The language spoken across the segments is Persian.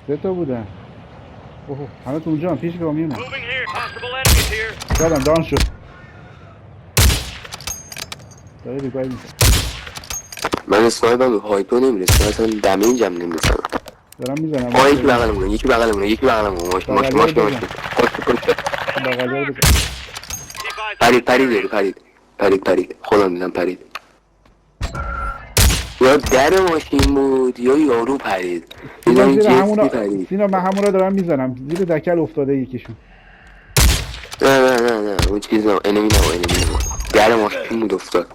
سه تا بودن. اوه همه تو اونجا پیش کامیونه. Moving here. Possible enemies here. زدم دان شد. داره ریکاید میکنه. من اسنایپرم به هایپو نمیرسه، اصلا دمیج هم نمیزنم. دارم میزنم. یکی بغلمونه، یکی بغلمونه، یکی بغلمونه. ماش. بغلیه رو بزن. پرید. خودم دیدم پرید. یا در ماشین بود یا یارو پرید. سینا این زیر همونا. پرید. سینا من همونا دارم میزنم. زیر دکل افتاده یکیشون. نه اون چیز نه، انمی در ماشین بود افتاد.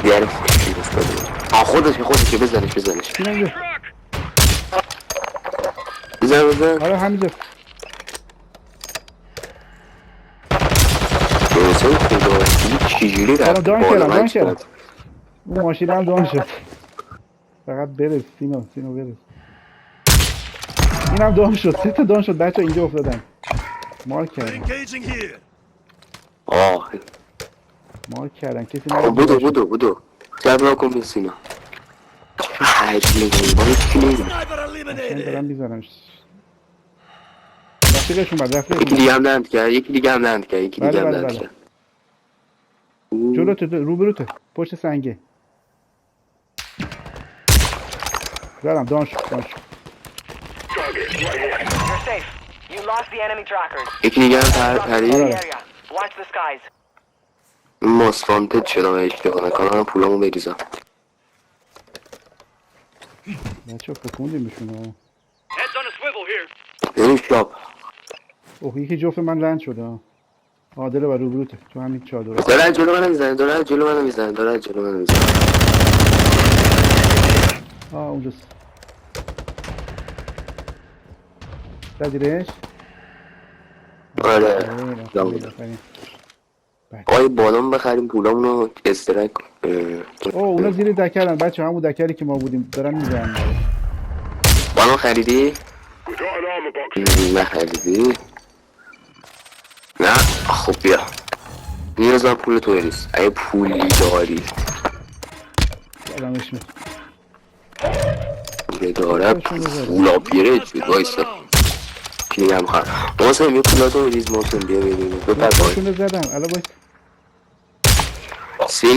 در ماشین افتاد. خودشه بزنش. سینا اینجا. بزن. آره همینجا. درسته خدا چجوری رفت دان بالا کردم. اون ماشین هم دان شد. فقط برس سینا برس. اینم دان شد. سه تا دان شد بچه اینجا افتادن. مارک کردن. مارک کردن کسی نرد. بودو جبرا کن به سینا. دارم میزنم. رفیقشون یکی دیگه هم لند کرد. بله. جلوته روبروته پشت سنگه. زدم دان شد. You're safe. You lost the enemy trackers. یکی دیگه هم پرید. Area. Watch the skies. ماسفانتد شدم اشتباه نکنم پولامو بریزم. بچه فکوندیم بشونه. Heads on a swivel here. یعنی شاب اوه یکی جفت من رند شده. عادله و روبروته تو همین چادر. داره جلو منو میزنه. اونجاست. زدیرش. آره آقای بالون بخریم پولامونو استرک. اونا زیر دکرن بچه همون دکری که ما بودیم دارن میزنن. بالون خریدی؟ نه خریدی؟ نه خب بیا نیازم پول تو بریز اگه پولی داری آدمش داره پولا بیره چی بایسته چی هم خواهم محسن یه پولا تو بریز محسن بیا ببینیم باشونه زدم الان باید سینا